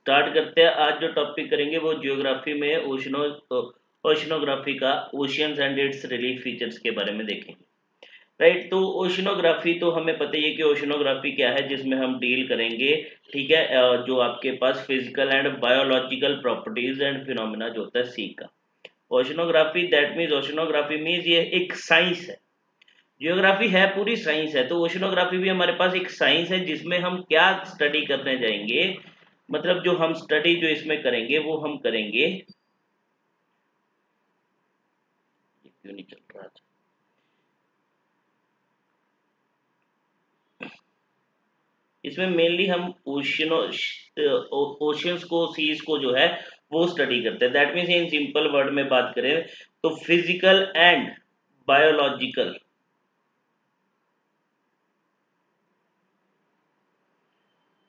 Start करते हैं। आज जो टॉपिक करेंगे वो जियोग्राफी में ओशनोग्राफी का oceans and it's relief features के बारे में देखेंगे। राइट, तो ओशनोग्राफी तो हमें पता ही है कि ओशनोग्राफी क्या है, जिसमें हम डील करेंगे, ठीक है, जो आपके पास physical and biological properties and phenomena जो होता है सी का। Oceanography that means, oceanography means ये एक साइंस है। जियोग्राफी है पूरी साइंस है, तो ओशनोग्राफी भी हमारे पास एक साइंस है, जिसमें हम क्या स्टडी करने जाएंगे, मतलब जो हम स्टडी जो इसमें करेंगे वो हम करेंगे, क्यों नहीं चल रहा था, इसमें मेनली हम ओशियंस को, सीज को जो है वो स्टडी करते हैं। That means in simple word में बात करें तो फिजिकल एंड बायोलॉजिकल,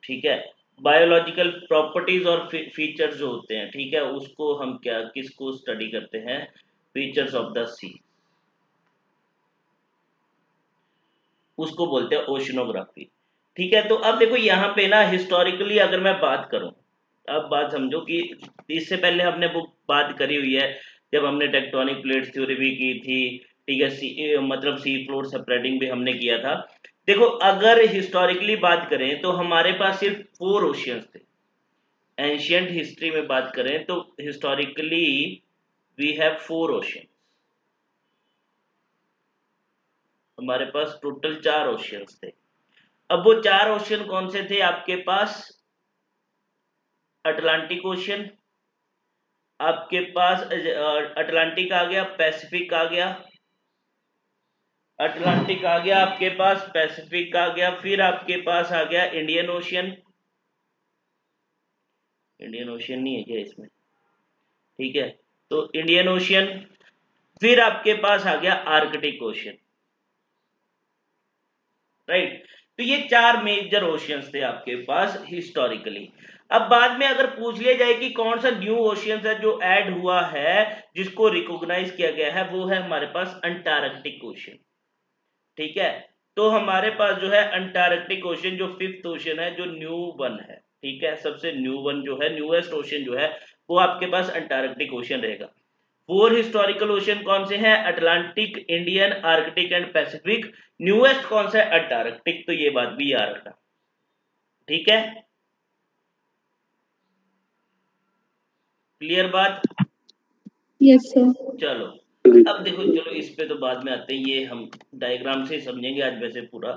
ठीक है, बायोलॉजिकल प्रॉपर्टीज और फीचर्स जो होते हैं, ठीक है, उसको हम क्या किसको स्टडी करते हैं, फीचर्स ऑफ द सी, उसको बोलते हैं ओशनोग्राफी। ठीक है, तो अब देखो यहाँ पे ना हिस्टोरिकली अगर मैं बात करूं, अब बात समझो कि इससे पहले हमने वो बात करी हुई है जब हमने टेक्टोनिक प्लेट्स थ्योरी भी की थी, ठीक है, मतलब सी फ्लोर सेपरेटिंग भी हमने किया था। देखो अगर हिस्टोरिकली बात करें तो हमारे पास सिर्फ 4 ओशियंस थे। एंशियंट हिस्ट्री में बात करें तो हिस्टोरिकली वी हैव 4 ओशियंस, हमारे पास टोटल 4 ओशियंस थे। अब वो 4 ओशियन कौन से थे आपके पास, अटलांटिक ओशियन, आपके पास अटलांटिक आ गया, पैसिफिक आ गया, अटलांटिक आ गया आपके पास, पैसिफिक आ गया, फिर आपके पास आ गया इंडियन ओशियन। इंडियन ओशियन नहीं है क्या इसमें, ठीक है, तो इंडियन ओशियन, फिर आपके पास आ गया आर्कटिक ओशियन। राइट, तो ये 4 मेजर ओशियंस थे आपके पास हिस्टोरिकली। अब बाद में अगर पूछ लिया जाए कि कौन सा न्यू ओशियंस है जो ऐड हुआ है, जिसको रिकॉग्नाइज किया गया है, वो है हमारे पास अंटार्कटिक ओशियन। ठीक है, तो हमारे पास जो है अंटार्कटिक ओशियन जो 5th ओशियन है, जो न्यू वन है, ठीक है, सबसे न्यू वन जो है, न्यूएस्ट ओशियन जो है वो आपके पास अंटार्कटिक ओशियन रहेगा। 4 हिस्टोरिकल ओशियन कौन से हैं, Atlantic, Indian, Arctic and Pacific. Newest कौन सा है, अंटार्कटिक, तो ये बात भी याद रखना। ठीक है, क्लियर बात। Yes sir. चलो अब देखो, चलो इस पे तो बाद में आते हैं, ये हम डायग्राम से समझेंगे आज वैसे पूरा।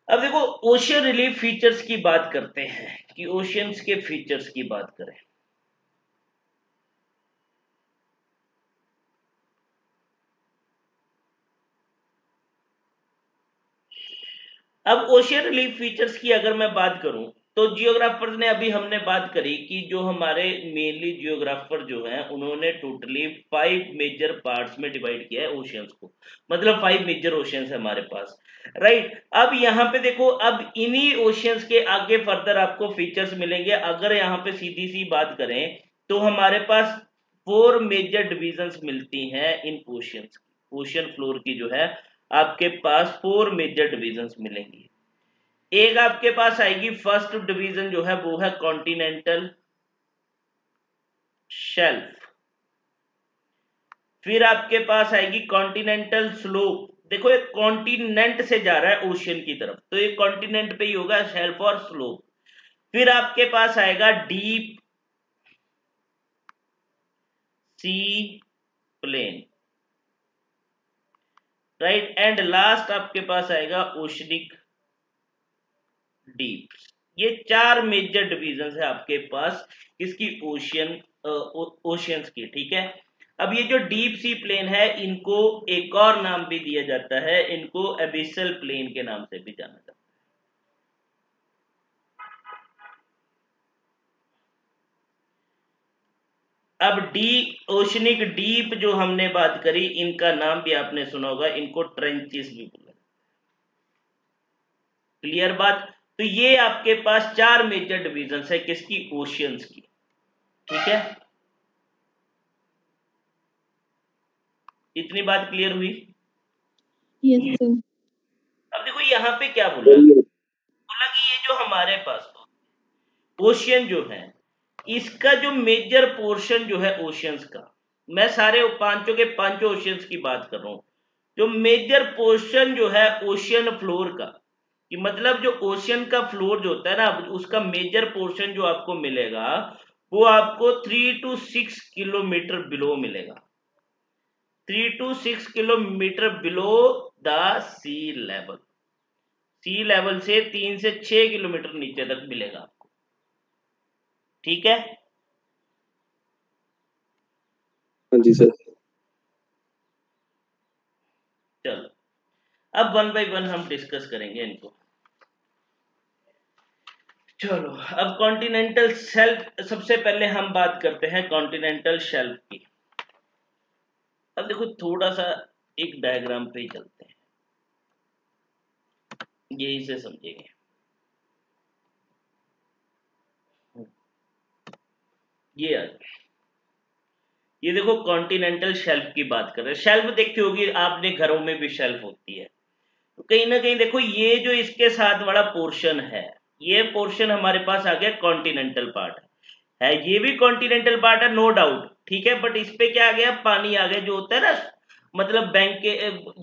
अब देखो ओशियन रिलीफ फीचर्स की बात करते हैं कि ओशियंस के फीचर्स की बात करें। अब ओशियन रिलीफ फीचर्स की अगर मैं बात करूं तो जियोग्राफर्स ने, अभी हमने बात करी कि जो हमारे मेनली जियोग्राफर जो हैं उन्होंने टोटली 5 मेजर पार्ट्स में डिवाइड किया है ओशियंस को, मतलब 5 मेजर ओशियंस है हमारे पास। राइट, अब यहाँ पे देखो, अब इन्हीं ओशियंस के आगे फर्दर आपको फीचर्स मिलेंगे। अगर यहाँ पे सीधी सी बात करें तो हमारे पास 4 मेजर डिविजन्स मिलती हैं इन ओशियंस की। ओशियन फ्लोर की जो है आपके पास 4 मेजर डिविजन्स मिलेंगी। एक आपके पास आएगी, फर्स्ट डिवीजन जो है वो है कॉन्टिनेंटल शेल्फ। फिर आपके पास आएगी कॉन्टिनेंटल स्लोप। देखो एक कॉन्टिनेंट से जा रहा है ओशियन की तरफ, तो ये कॉन्टिनेंट पे ही होगा, शेल्फ और स्लोप। फिर आपके पास आएगा deep sea plain. Right, and last आपके पास आएगा ओशनिक डीप। ये 4 मेजर डिविजन है आपके पास इसकी ओशियंस की। ठीक है, अब ये जो डीप सी प्लेन है, इनको एक और नाम भी दिया जाता है, इनको एबिसल प्लेन के नाम से भी जाना जाता है। अब ओशनिक डीप जो हमने बात करी, इनका नाम भी आपने सुना होगा, इनको ट्रेंचेस भी बोला। क्लियर बात। तो ये आपके पास 4 मेजर डिविजन है किसकी, ओशियंस की। ठीक है, इतनी बात क्लियर हुई। Yes sir. अब देखो यहाँ पे क्या बोला कि ये जो हमारे पास ओशियन जो है, इसका जो मेजर पोर्शन जो है ओशियंस का, मैं सारे पांचों के पांचों ओशियंस की बात कर रहा हूं, जो मेजर पोर्शन जो है ओशियन फ्लोर का, कि मतलब जो ओशियन का फ्लोर जो होता है ना, उसका मेजर पोर्शन जो आपको मिलेगा वो आपको 3 to 6 किलोमीटर बिलो मिलेगा, 3 to 6 kilometre below the sea level, sea level से 3 से 6 किलोमीटर नीचे तक मिलेगा आपको। ठीक है, हाँ जी सर। चलो अब वन बाय वन हम डिस्कस करेंगे इनको। चलो अब कॉन्टिनेंटल शेल्फ, सबसे पहले हम बात करते हैं कॉन्टिनेंटल शेल्फ की। अब देखो थोड़ा सा एक डायग्राम पे ही चलते हैं, यही से समझेंगे। ये आ ये देखो कॉन्टिनेंटल शेल्फ की बात कर रहे हैं। शेल्फ देखी होगी आपने, घरों में भी शेल्फ होती है, तो कहीं ना कहीं देखो ये जो इसके साथ वाला पोर्शन है, ये पोर्शन हमारे पास आ गया कॉन्टिनेंटल पार्ट है, ये भी कॉन्टिनेंटल पार्ट है नो डाउट, ठीक है, बट इस पे क्या आ गया, पानी आ गया, जो होता है ना, मतलब बैंक के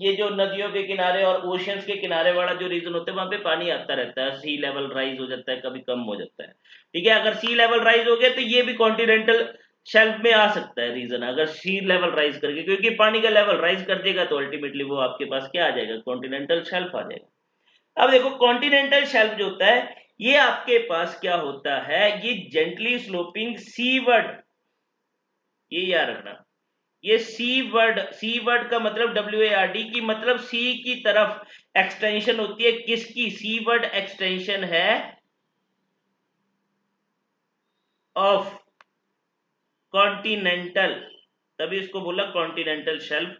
ये जो नदियों के किनारे और ओशियंस के किनारे वाला जो रीजन होता है वहां पे पानी आता रहता है, सी लेवल राइज हो जाता है, कभी कम हो जाता है। ठीक है, अगर सी लेवल राइज हो गया तो ये भी कॉन्टिनेंटल शेल्फ में आ सकता है रीजन, अगर सी लेवल राइज करके, क्योंकि पानी का लेवल राइज कर देगा तो अल्टीमेटली वो आपके पास क्या आ जाएगा, कॉन्टिनेंटल शेल्फ आ जाएगा। अब देखो कॉन्टिनेंटल शेल्फ जो होता है ये आपके पास क्या होता है, ये जेंटली स्लोपिंग सीवर्ड, ये याद रखना, ये सी वर्ड का मतलब WARD की मतलब सी की तरफ एक्सटेंशन होती है, किसकी, सी वर्ड एक्सटेंशन है ऑफ कॉन्टिनेंटल, तभी इसको बोला कॉन्टिनेंटल शेल्फ।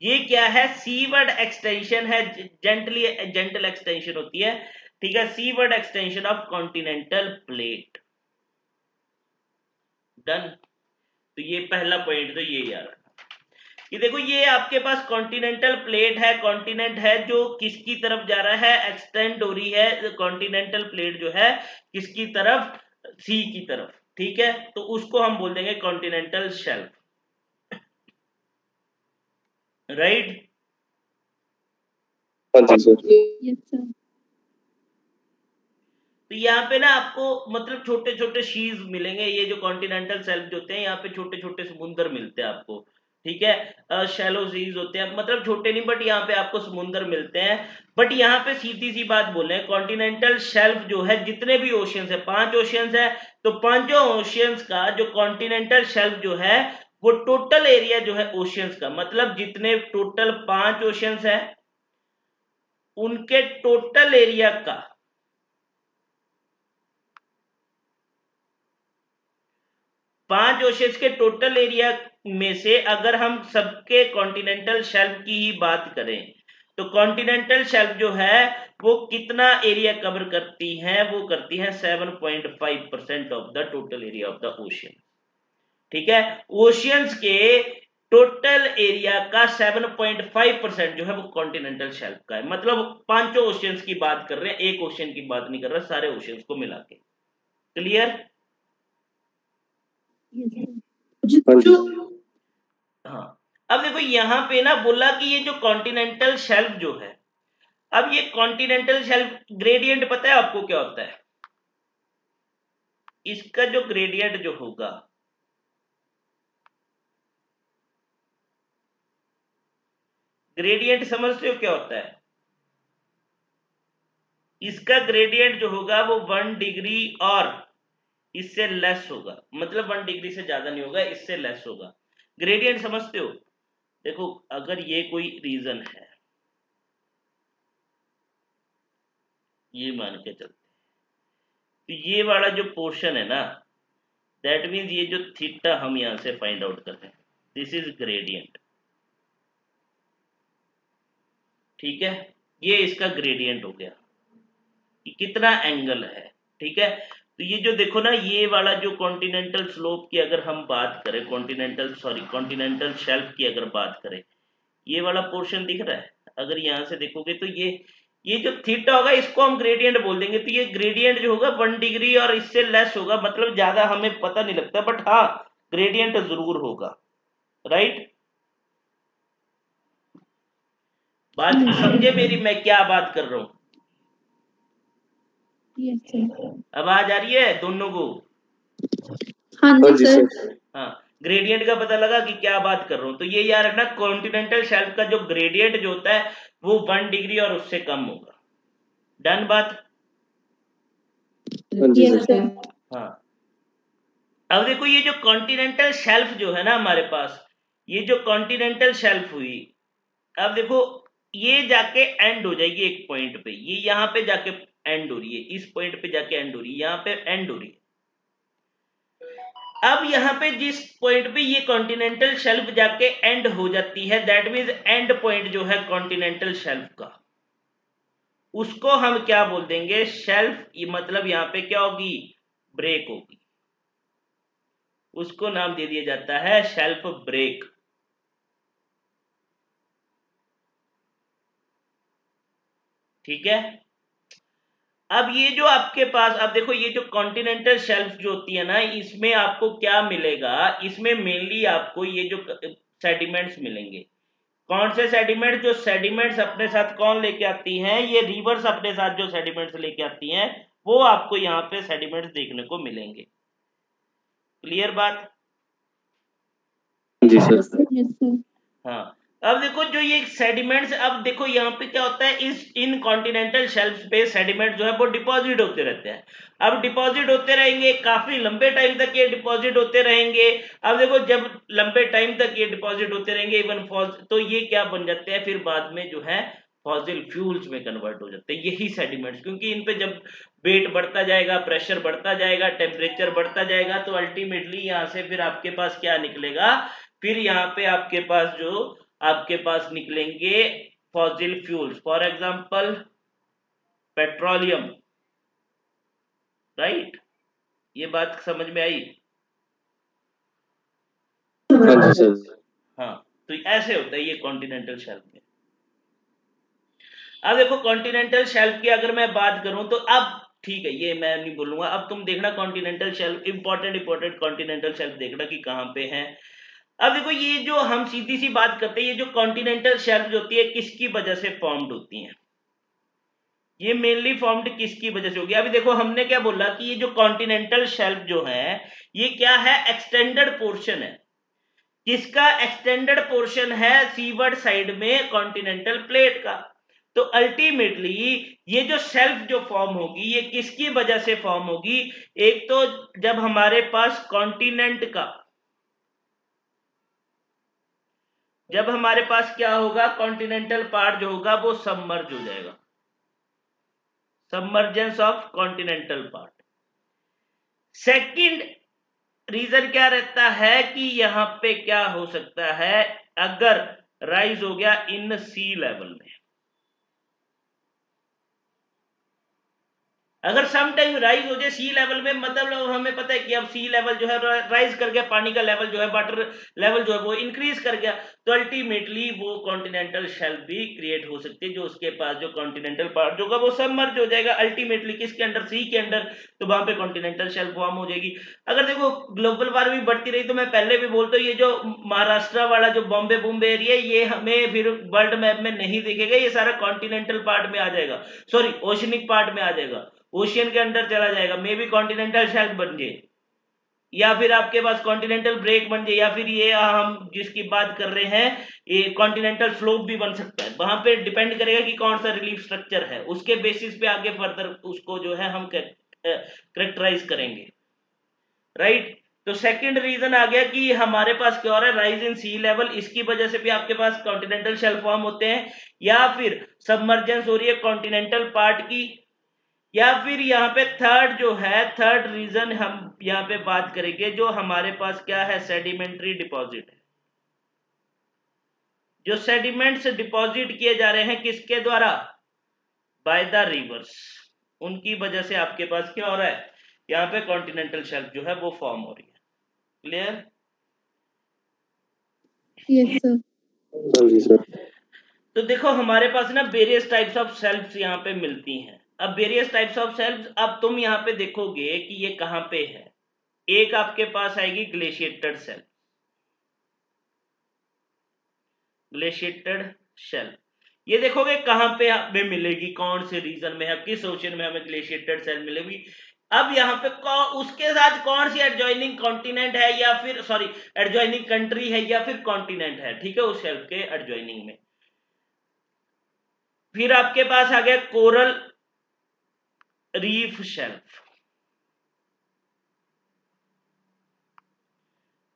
ये क्या है, सी वर्ड एक्सटेंशन है, जेंटल एक्सटेंशन होती है, ठीक है, seaward extension of continental plate. Done, तो ये पहला पॉइंट तो ये यार, ये देखो ये आपके पास कॉन्टिनेंटल प्लेट है, कॉन्टिनेंट है जो किसकी तरफ जा रहा है, एक्सटेंड हो रही है कॉन्टिनेंटल प्लेट जो है किसकी तरफ, सी की तरफ, ठीक है, तो उसको हम बोल देंगे कॉन्टिनेंटल शेल्फ, राइट। हाँ जी सर। Yes, sir. तो यहाँ पे ना आपको मतलब छोटे छोटे शीज मिलेंगे, ये जो कॉन्टिनेंटल शेल्फ जो होते हैं यहाँ पे छोटे छोटे समुंदर मिलते हैं आपको, ठीक है, शैलो सीज होते हैं, मतलब छोटे नहीं बट यहाँ पे आपको समुंदर मिलते हैं। बट यहाँ पे सीधी सी बात बोले हैं, कॉन्टिनेंटल शेल्फ जो है जितने भी ओशियंस है, 5 ओशियंस है, तो पांचों ओशियंस का जो कॉन्टिनेंटल शेल्फ जो है वो टोटल एरिया जो है ओशियंस का, मतलब जितने टोटल 5 ओशियंस है उनके टोटल एरिया का 5 ओशियंस के टोटल एरिया में से अगर हम सबके कॉन्टिनेंटल शेल्फ की ही बात करें तो कॉन्टिनेंटल शेल्फ जो है वो कितना एरिया कवर करती है, वो करती है 7.5% of the total area of the ocean, ठीक है, ओशियंस के टोटल एरिया का 7.5% जो है वो कॉन्टिनेंटल शेल्फ का है, मतलब पांचों ओशियंस की बात कर रहे हैं, एक ओशियन की बात नहीं कर रहा, सारे ओशियंस को मिला के। क्लियर? Yes, हाँ जी। हाँ, अब देखो यहां पे ना बोला कि ये जो कॉन्टिनेंटल शेल्फ जो है, अब ये कॉन्टिनेंटल शेल्फ ग्रेडियंट पता है आपको क्या होता है, इसका जो ग्रेडियंट जो होगा, ग्रेडियंट समझते हो क्या होता है, इसका ग्रेडियंट जो होगा वो 1 डिग्री और इससे लेस होगा, मतलब 1 डिग्री से ज्यादा नहीं होगा, इससे लेस होगा, ग्रेडियंट समझते हो। देखो अगर ये कोई रीजन है, ये मान के चलते, तो ये वाला जो पोर्शन है ना, दैट मीन्स ये जो थीटा हम यहां से फाइंड आउट कर रहे हैं, दिस इज ग्रेडियंट, ठीक है, ये इसका ग्रेडियंट हो गया कि कितना एंगल है, ठीक है। तो ये जो देखो ना, ये वाला जो कॉन्टिनेंटल स्लोप की अगर हम बात करें, कॉन्टिनेंटल शेल्फ की अगर बात करें, ये वाला पोर्शन दिख रहा है, अगर यहां से देखोगे तो ये जो थीटा होगा इसको हम ग्रेडियंट बोल देंगे, तो ये ग्रेडियंट जो होगा 1 डिग्री और इससे लेस होगा, मतलब ज्यादा हमें पता नहीं लगता, बट हाँ ग्रेडियंट जरूर होगा, राइट। बात समझे मेरी, मैं क्या बात कर रहा हूं? Yes, sir. आवाज आ रही है दोनों को? हाँ हाँ जी जी सर. सर। हाँ, ग्रेडियंट का पता लगा कि क्या बात कर रहा हूं, तो ये याद रखना कॉन्टिनेंटल शेल्फ का जो ग्रेडियंट जो होता है वो 1 डिग्री और उससे कम होगा। डन बात? हाँ जी Yes, सर। sir. हाँ, अब देखो ये जो कॉन्टिनेंटल शेल्फ जो है ना हमारे पास, ये जो कॉन्टिनेंटल शेल्फ हुई, अब देखो ये जाके एंड हो जाएगी एक पॉइंट पे, ये यहाँ पे जाके एंड हो रही है, इस पॉइंट पे जाके एंड हो रही है, यहाँ पे एंड हो रही है। अब यहाँ पे जिस पॉइंट पे ये कॉन्टिनेंटल शेल्फ जाके एंड हो जाती है, दैट मींस एंड पॉइंट जो है कॉन्टिनेंटल शेल्फ का, उसको हम क्या बोल देंगे? शेल्फ, ये मतलब यहाँ पे क्या होगी? ब्रेक होगी, उसको नाम दे दिया जाता है शेल्फ ब्रेक। ठीक है, अब ये जो आपके पास, अब देखो ये जो कॉन्टिनेंटल शेल्फ जो होती है ना, इसमें आपको क्या मिलेगा? इसमें मेनली आपको ये जो सेडिमेंट्स मिलेंगे। कौन से सेडिमेंट? जो सेडिमेंट्स अपने साथ कौन लेके आती हैं? ये रिवर्स अपने साथ जो सेडिमेंट्स लेके आती हैं, वो आपको यहाँ पे सेडिमेंट्स देखने को मिलेंगे। क्लियर बात? जी सर। Yes, sir. हाँ, अब देखो जो ये सेडिमेंट्स, अब देखो यहाँ पे क्या होता है, इस इन कॉन्टिनेंटल शेल्फ पे सेडिमेंट जो है वो डिपॉजिट होते रहते हैं। अब डिपॉजिट होते रहेंगे, काफी लंबे टाइम तक ये डिपॉजिट होते रहेंगे। अब देखो जब लंबे टाइम तक ये डिपॉजिट होते रहेंगे, इवन तो ये क्या बन जाते हैं फिर बाद में जो है फॉसिल फ्यूल्स में कन्वर्ट हो जाते हैं यही सेडिमेंट्स, क्योंकि इन पे जब वेट बढ़ता जाएगा, प्रेशर बढ़ता जाएगा, टेम्परेचर बढ़ता जाएगा, तो अल्टीमेटली यहाँ से फिर आपके पास क्या निकलेगा? फिर यहाँ पे आपके पास निकलेंगे fossil fuels, for example petroleum, right. ये बात समझ में आई? हाँ जी सर। हाँ, तो ऐसे होता है ये कॉन्टिनेंटल शेल्फ में। अब देखो कॉन्टिनेंटल शेल्फ की अगर मैं बात करूं तो अब ठीक है, ये मैं नहीं बोलूंगा, अब तुम देखना continental shelf, important continental shelf देखना कि कहां पे है। अब देखो ये जो हम सीधी सी बात करते हैं, ये जो कॉन्टिनेंटल शेल्फ होती है किसकी वजह से फॉर्म्ड होती है? ये मेनली फॉर्म्ड किसकी वजह से होगी? अभी देखो हमने क्या बोला कि ये जो कॉन्टिनेंटल शेल्फ जो है ये क्या है? एक्सटेंडेड पोर्शन है। किसका एक्सटेंडेड पोर्शन है? सीवर्ड साइड में कॉन्टिनेंटल प्लेट का। तो अल्टीमेटली ये जो शेल्फ जो फॉर्म होगी ये किसकी वजह से फॉर्म होगी? एक तो जब हमारे पास कॉन्टिनेंट का, जब हमारे पास क्या होगा, कॉन्टिनेंटल पार्ट जो होगा वो सबमर्ज हो जाएगा, submergence of continental part. Second region क्या रहता है कि यहां पे क्या हो सकता है, अगर राइज हो गया इन सी लेवल में, अगर सम टाइम राइज हो जाए सी लेवल में, मतलब हमें पता है कि अब सी लेवल जो है राइज कर गया, पानी का लेवल जो है, वाटर लेवल जो है वो इंक्रीज कर गया, तो अल्टीमेटली वो कॉन्टिनेंटल शेल्फ भी क्रिएट हो सकती है, जो उसके पास जो कॉन्टिनेंटल पार्ट होगा वो सबमर्ज हो जाएगा अल्टीमेटली किसके अंडर? सी के अंडर, तो वहां पे कॉन्टिनेंटल शेल्फ फॉर्म हो जाएगी। अगर देखो ग्लोबल वार्मिंग बढ़ती रही, तो मैं पहले भी बोलता हूँ ये जो महाराष्ट्र वाला जो बॉम्बे एरिया, ये हमें फिर वर्ल्ड मैप में नहीं दिखेगा, ये सारा कॉन्टिनेंटल पार्ट में आ जाएगा, सॉरी ओशनिक पार्ट में आ जाएगा, ओशियन के अंदर चला जाएगा, मे बी कॉन्टिनेंटल शेल्फ बन जाए, या फिर आपके पास कॉन्टिनेंटल ब्रेक बन जाए, या फिर ये हम जिसकी बात कर रहे हैं ये कॉन्टिनेंटल स्लोप भी बन सकता है। वहां पे डिपेंड करेगा कि कौन सा रिलीफ स्ट्रक्चर है, उसके बेसिस पे आगे फर्दर उसको जो है हम करेक्टराइज करेंगे, राइट। तो सेकंड रीजन आ गया कि हमारे पास क्या हो रहा है, राइज इन सी लेवल, इसकी वजह से भी आपके पास कॉन्टिनेंटल शेल्फ फॉर्म होते हैं, या फिर सबमर्जेंस हो रही है कॉन्टिनेंटल पार्ट की, या फिर यहाँ पे थर्ड जो है, थर्ड रीजन हम यहाँ पे बात करेंगे, जो हमारे पास क्या है, सेडिमेंट्री डिपॉजिट है। जो सेडिमेंट्स डिपॉजिट किए जा रहे हैं किसके द्वारा? बाय द रिवर्स, उनकी वजह से आपके पास क्या हो रहा है, यहाँ पे कॉन्टिनेंटल शेल्फ जो है वो फॉर्म हो रही है। क्लियर? Yes, sir. हाँ जी सर। तो देखो हमारे पास ना वेरियस टाइप्स ऑफ शेल्फ्स यहाँ पे मिलती हैं। अब वेरियस टाइप्स ऑफ शेल्फ्स, अब तुम यहाँ पे देखोगे कि ये कहाँ पे है। एक आपके पास आएगी ग्लेशिएटेड शेल्फ, ग्लेशिएटेड शेल्फ। ये देखोगे कहाँ पे हमें मिलेगी, कौन से रीजन में है, किस ओशन में हमें ग्लेशिएटेड शेल्फ मिलेगी। अब यहाँ पे उसके साथ कौन सी एडजॉइनिंग कॉन्टिनेंट है या फिर सॉरी एडजॉइनिंग कंट्री है या फिर कॉन्टिनेंट है, ठीक है, उस शेल्फ के एडजॉइनिंग में। फिर आपके पास आ गया कोरल रीफ शेल्फ।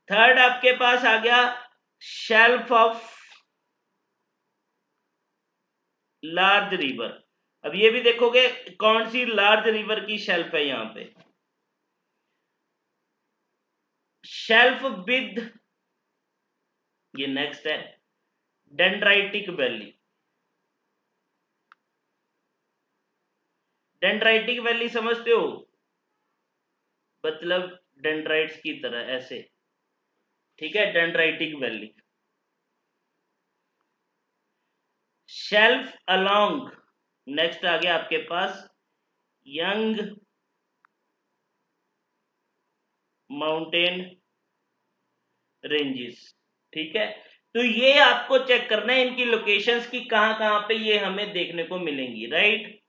थर्ड आपके पास आ गया शेल्फ ऑफ लार्ज रिवर। अब ये भी देखोगे कौन सी लार्ज रिवर की शेल्फ है यहां पे। शेल्फ विद, ये नेक्स्ट है डेंड्राइटिक वैली। डेंड्राइटिक वैली समझते हो, मतलब डेंड्राइट्स की तरह ऐसे, ठीक है, dendritic valley. Shelf along, next आ गया आपके पास यंग माउंटेन रेंजेस, ठीक है। तो ये आपको चेक करना है इनकी लोकेशंस की कहां कहां पे ये हमें देखने को मिलेंगी, राइट।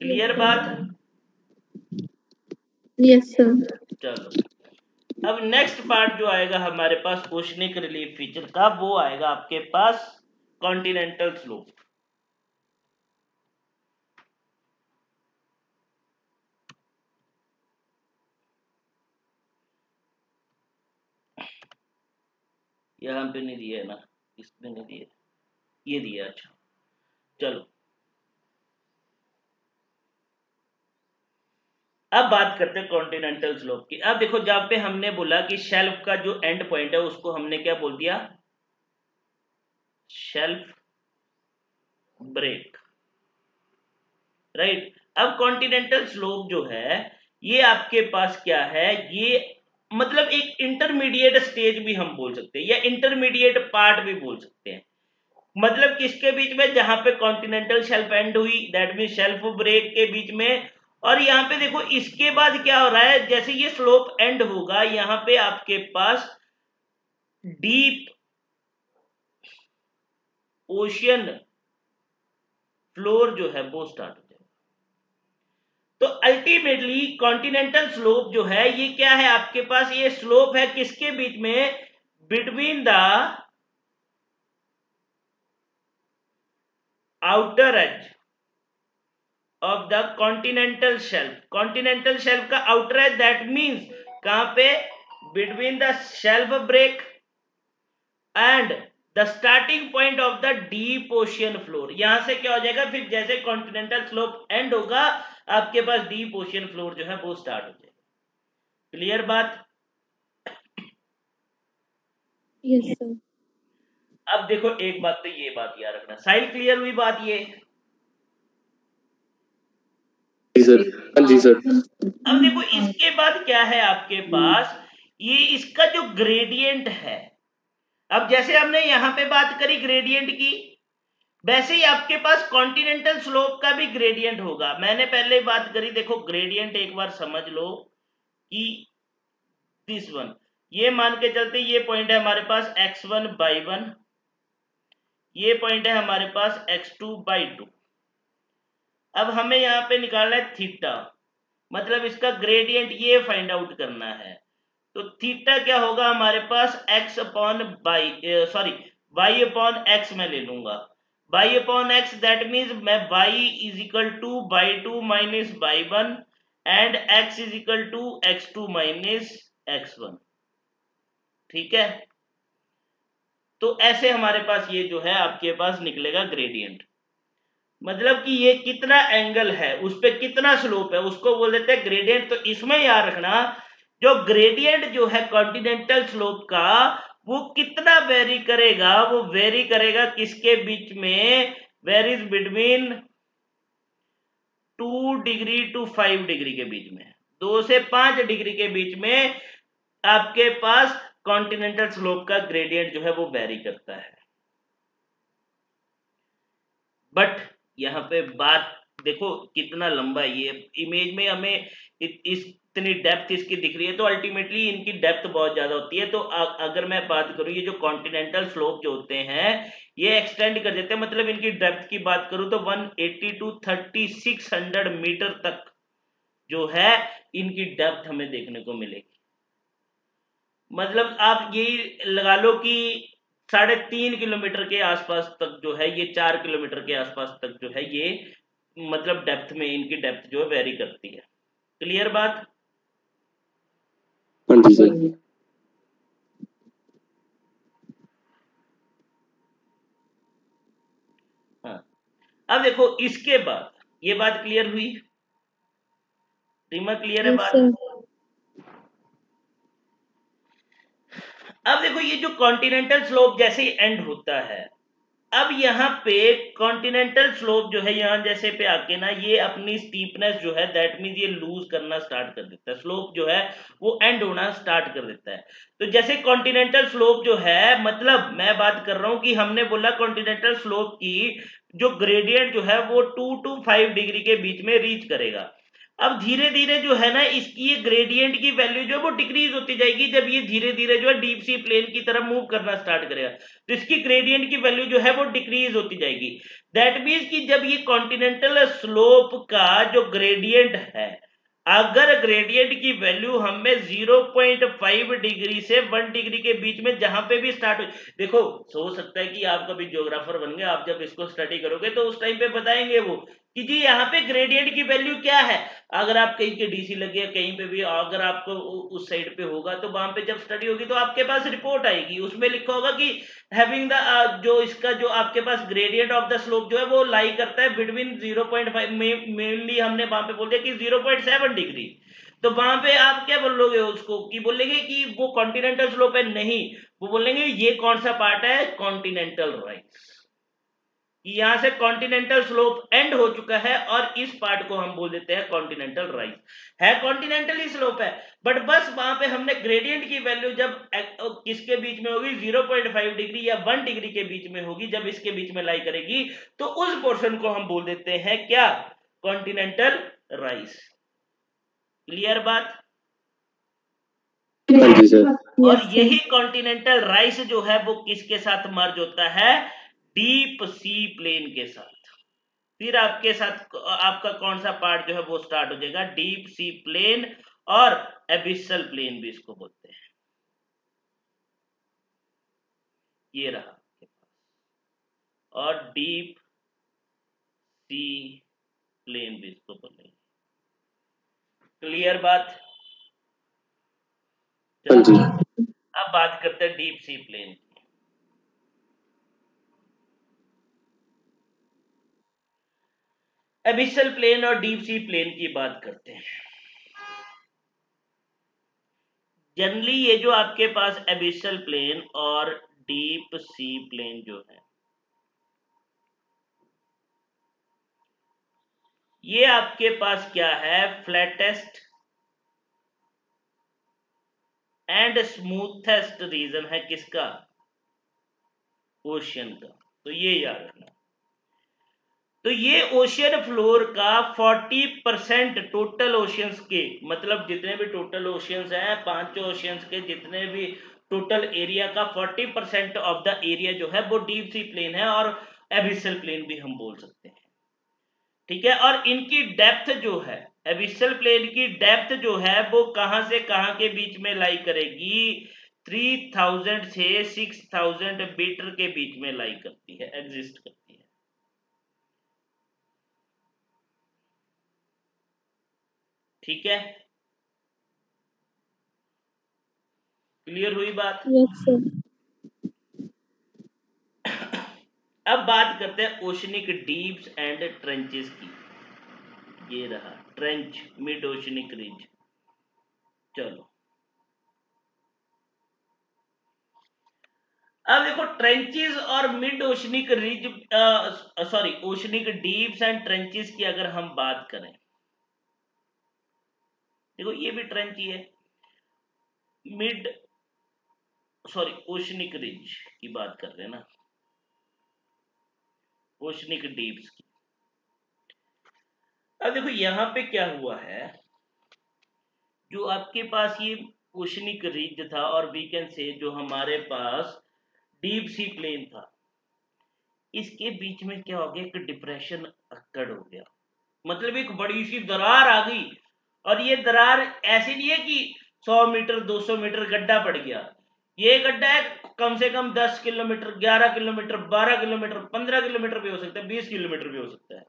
क्लियर बात? Yes sir. चलो अब नेक्स्ट पार्ट जो आएगा हमारे पास ओशनिक रिलीफ फीचर का, वो आएगा आपके पास कॉन्टिनेंटल स्लोप। यहां पे नहीं दिया है ना, इसमें नहीं दिया, ये दिया, अच्छा चलो। अब बात करते हैं कॉन्टिनेंटल स्लोप की। अब देखो जहां पे हमने बोला कि शेल्फ का जो एंड पॉइंट है उसको हमने क्या बोल दिया, शेल्फ ब्रेक, राइट। अब कॉन्टिनेंटल स्लोप जो है ये आपके पास क्या है, ये मतलब एक इंटरमीडिएट स्टेज भी हम बोल सकते हैं या इंटरमीडिएट पार्ट भी बोल सकते हैं। मतलब किसके बीच में, जहां पे कॉन्टिनेंटल शेल्फ एंड हुई, दैट मीन शेल्फ ब्रेक के बीच में। और यहाँ पे देखो इसके बाद क्या हो रहा है, जैसे ये स्लोप एंड होगा यहाँ पे आपके पास डीप ओशियन फ्लोर जो है वो स्टार्ट हो जाएगा। तो अल्टीमेटली कॉन्टिनेंटल स्लोप जो है ये क्या है आपके पास, ये स्लोप है किसके बीच में, between the outer edge of the continental shelf. Continental shelf का आउटर एज, दैट मीन्स कहां पे, between the shelf break and the starting point of the deep ocean floor. यहां से क्या हो जाएगा, फिर जैसे कॉन्टिनेंटल स्लोप एंड होगा आपके पास डीप ओशियन फ्लोर जो है वो स्टार्ट हो जाएगा। क्लियर बात? Yes sir. अब देखो एक बात तो ये बात याद रखना, साइड क्लियर हुई बात ये? जी सर, हाँ जी सर। अब देखो इसके बाद क्या है आपके पास, ये इसका जो ग्रेडियंट है। अब जैसे हमने यहां पे बात करी ग्रेडियंट की, वैसे ही आपके पास कॉन्टिनेंटल स्लोप का भी ग्रेडियंट होगा। मैंने पहले बात करी, देखो ग्रेडियंट एक बार समझ लो कि दिस वन, ये मान के चलते ये पॉइंट है हमारे पास x1/1, ये पॉइंट है हमारे पास x2/2। अब हमें यहां पे निकालना है थीटा, मतलब इसका ग्रेडियंट ये फाइंड आउट करना है। तो थीटा क्या होगा हमारे पास, x upon by sorry y upon x में ले लूंगा, y upon x, that means मैं y is equal to y2 minus y1 and x is equal to x2 minus x1, ठीक है। तो ऐसे हमारे पास ये जो है आपके पास निकलेगा ग्रेडियंट, मतलब कि ये कितना एंगल है, उस पर कितना स्लोप है, उसको बोल देते हैं ग्रेडियंट। तो इसमें याद रखना जो ग्रेडियंट जो है कॉन्टिनेंटल स्लोप का वो कितना वेरी करेगा, वो वेरी करेगा किसके बीच में, varies between 2 degree to 5 degree के बीच में, 2 से 5 डिग्री के बीच में आपके पास कॉन्टिनेंटल स्लोप का ग्रेडियंट जो है वो वेरी करता है। बट यहाँ पे बात देखो कितना लंबा ये इमेज में हमें इतनी डेप्थ इसकी दिख रही है, तो अल्टीमेटली इनकी डेप्थ बहुत ज्यादा होती है। तो अगर मैं बात करूं, ये जो कॉन्टिनेंटल स्लोप जो होते हैं ये एक्सटेंड कर देते हैं, मतलब इनकी डेप्थ की बात करूं तो 180 टू 3600 मीटर तक जो है इनकी डेप्थ हमें देखने को मिलेगी। मतलब आप यही लगा लो कि 3.5 किलोमीटर के आसपास तक जो है ये 4 किलोमीटर के आसपास तक जो है ये मतलब डेप्थ में इनकी डेप्थ जो है वेरी करती है। क्लियर बात? हाँ जी सर। हाँ, अब देखो इसके बाद ये बात क्लियर हुई, रीमा क्लियर है Yes, बात? sir. अब देखो ये जो कॉन्टिनेंटल स्लोप जैसे ही एंड होता है, अब यहाँ पे कॉन्टिनेंटल स्लोप जो है यहाँ जैसे पे आके ना ये अपनी स्टीपनेस जो है दैट मींस ये लूज करना स्टार्ट कर देता है, स्लोप जो है वो एंड होना स्टार्ट कर देता है। तो जैसे कॉन्टिनेंटल स्लोप जो है, मतलब मैं बात कर रहा हूं कि हमने बोला कॉन्टिनेंटल स्लोप की जो ग्रेडियंट जो है वो 2 to 5 डिग्री के बीच में रीच करेगा। अब धीरे धीरे जो है ना इसकी ये ग्रेडियंट की वैल्यू जो है वो डिक्रीज होती जाएगी जब ये धीरे धीरे जो है डीप सी प्लेन की तरफ मूव करना स्टार्ट करेगा, तो इसकी ग्रेडियंट की वैल्यू जो है वो डिक्रीज होती जाएगी। दैट मीन्स कि जब ये कॉन्टिनेंटल स्लोप का जो ग्रेडियंट है, अगर ग्रेडियंट की वैल्यू हमें 0.5 डिग्री से 1 डिग्री के बीच में जहां पे भी स्टार्ट हो, देखो हो सकता है कि आप कभी ज्योग्राफर बन गए, आप जब इसको स्टडी करोगे तो उस टाइम पे बताएंगे वो कि जी यहाँ पे ग्रेडियंट की वैल्यू क्या है। अगर आप कहीं के डीसी लगे कहीं पे भी, अगर आपको उस साइड पे होगा तो वहां पे जब स्टडी होगी तो आपके पास रिपोर्ट आएगी, उसमें लिखा होगा कि हैविंग द जो इसका जो आपके पास ग्रेडियंट ऑफ द स्लोप जो है वो लाई करता है बिटवीन 0.5, मेनली हमने वहां पे बोल दिया कि 0.7 डिग्री। तो वहां पे आप क्या बोलोगे उसको, कि बोलेंगे कि वो कॉन्टिनेंटल स्लोप है? नहीं, वो बोलेंगे ये कौन सा पार्ट है, कॉन्टिनेंटल राइज। यहां से कॉन्टिनेंटल स्लोप एंड हो चुका है और इस पार्ट को हम बोल देते हैं कॉन्टिनेंटल राइज। है कॉन्टिनेंटल ही स्लोप है, बट बस वहां पे हमने ग्रेडियंट की वैल्यू जब किसके बीच में होगी, 0.5 डिग्री या 1 डिग्री के बीच में होगी, जब इसके बीच में लाई करेगी तो उस पोर्शन को हम बोल देते हैं क्या, कॉन्टिनेंटल राइज। क्लियर बात? हाँ जी सर। और Yes, यही sir. कॉन्टिनेंटल राइज जो है वो किसके साथ मर्ज होता है, डीप सी प्लेन के साथ। फिर आपके साथ आपका कौन सा पार्ट जो है वो स्टार्ट हो जाएगा, डीप सी प्लेन और एबिसल प्लेन भी इसको बोलते हैं। ये रहा आपके पास, और डीप सी प्लेन भी इसको बोलेंगे। क्लियर बात? हाँ जी। अब बात करते हैं डीप सी प्लेन की। एबिसल प्लेन और डीप सी प्लेन की बात करते हैं। जनरली ये जो आपके पास एबिसल प्लेन और डीप सी प्लेन जो है, ये आपके पास क्या है, फ्लैटेस्ट एंड स्मूथेस्ट रीजन है किसका, ओशियन का। तो ये याद रखना। तो ये ओशियन फ्लोर का 40% टोटल ओशियंस के, मतलब जितने भी टोटल ओशियंस हैं, 5 ओशियंस के जितने भी टोटल एरिया का 40% ऑफ द एरिया जो है वो डीप सी प्लेन है, और एबिसल प्लेन भी हम बोल सकते हैं। ठीक है, और इनकी डेप्थ जो है, एबिसल प्लेन की डेप्थ जो है वो कहां से कहां के बीच में लाई करेगी, 3000 से 6000 मीटर के बीच में लाई करती है, एग्जिस्ट करती है। ठीक है, क्लियर हुई बात? Yes, sir. अब बात करते हैं ओशनिक डीप्स एंड ट्रेंचेस की। ये रहा ट्रेंच, मिड ओशनिक रिज। चलो अब देखो ट्रेंचेस और mid oceanic ridge, sorry oceanic deeps and trenches की अगर हम बात करें, देखो ये भी ट्रेंच ही है, मिड सॉरी ओशनिक रिज की बात कर रहे हैं ना, ओशनिक डीप्स की। अब देखो यहाँ पे क्या हुआ है, जो आपके पास ये ओशनिक रिज था और वी कैन से जो हमारे पास डीप सी प्लेन था, इसके बीच में क्या हो गया, एक डिप्रेशन अक्कड़ हो गया, मतलब एक बड़ी सी दरार आ गई। और ये दरार ऐसी नहीं है कि 100 मीटर 200 मीटर गड्ढा पड़ गया, ये गड्ढा है कम से कम 10 किलोमीटर 11 किलोमीटर 12 किलोमीटर 15 किलोमीटर भी हो सकता है, 20 किलोमीटर भी हो सकता है।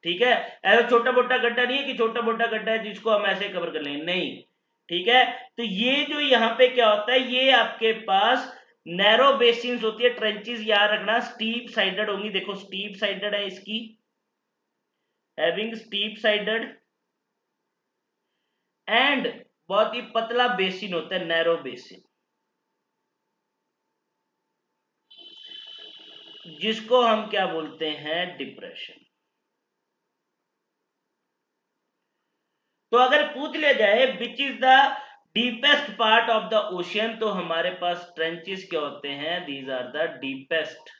ठीक है, ऐसा छोटा मोटा गड्ढा नहीं है कि छोटा मोटा गड्ढा है जिसको हम ऐसे कवर कर लेंगे, नहीं। ठीक है, तो ये जो यहाँ पे क्या होता है, ये आपके पास नैरो बेसिन्स होती है, ट्रेंचेस याद रखना स्टीप साइडेड होंगी, देखो स्टीप साइडेड है इसकी, हैविंग स्टीप साइडेड, एंड बहुत ही पतला बेसिन होता है, नैरो बेसिन, जिसको हम क्या बोलते हैं, डिप्रेशन। तो अगर पूछ लिया जाए which is the deepest part of the ocean, तो हमारे पास ट्रेंचेस क्या होते हैं, these are the deepest,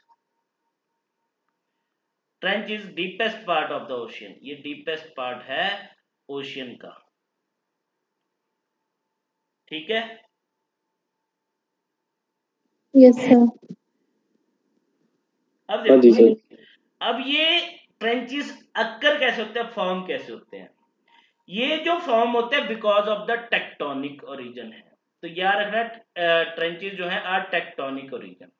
trench is deepest part of the ocean, ये डीपेस्ट पार्ट है ओशियन का। ठीक है, Yes, sir. अब हाँ जी देखो, सर। अब ये ट्रेंचेस अक्कर कैसे होते हैं, फॉर्म कैसे होते हैं, ये जो फॉर्म होते हैं because of the tectonic origin है। तो याद रखना ट्रेंचेस जो है are tectonic origin.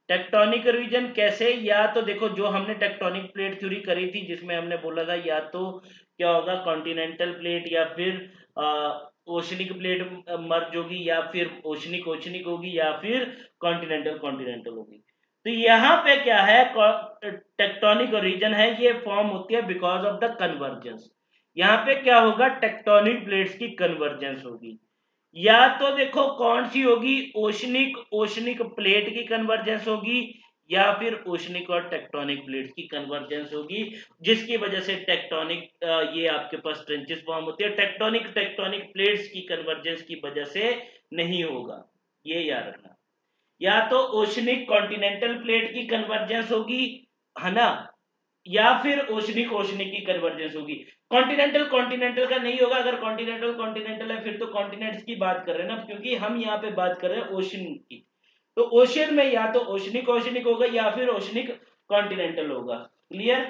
Tectonic origin कैसे, या तो देखो जो हमने टेक्टोनिक प्लेट थ्योरी करी थी जिसमें हमने बोला था या तो क्या होगा कॉन्टिनेंटल प्लेट या फिर ओशनिक प्लेट मर्ज होगी, या फिर ओशनिक ओशनिक होगी, या फिर कॉन्टिनेंटल कॉन्टिनेंटल होगी। तो यहाँ पे क्या है, टेक्टोनिक ओरिजिन है, ये फॉर्म होती है बिकॉज ऑफ द कन्वर्जेंस। यहाँ पे क्या होगा, टेक्टोनिक प्लेट्स की कन्वर्जेंस होगी, या तो देखो कौन सी होगी, ओशनिक ओशनिक प्लेट की कन्वर्जेंस होगी, या फिर ओशनिक और टेक्टोनिक प्लेट्स की कन्वर्जेंस होगी, जिसकी वजह से टेक्टोनिक ये आपके पास ट्रेंचेस फॉर्म होती है। टेक्टोनिक टेक्टोनिक प्लेट्स की कन्वर्जेंस की वजह से नहीं होगा, ये याद रखना। या तो ओशनिक कॉन्टिनेंटल प्लेट की कन्वर्जेंस होगी, है ना, या फिर ओशनिक ओशनिक की कन्वर्जेंस होगी। कॉन्टिनेंटल कॉन्टिनेंटल का नहीं होगा, अगर कॉन्टिनेंटल कॉन्टिनेंटल है फिर तो कॉन्टिनेंट्स की बात कर रहे हैं ना, क्योंकि हम यहाँ पे बात कर रहे हैं ओशन की। तो ओशियन में या तो ओशनिक ओशनिक होगा या फिर ओशनिक कॉन्टिनेंटल होगा। क्लियर?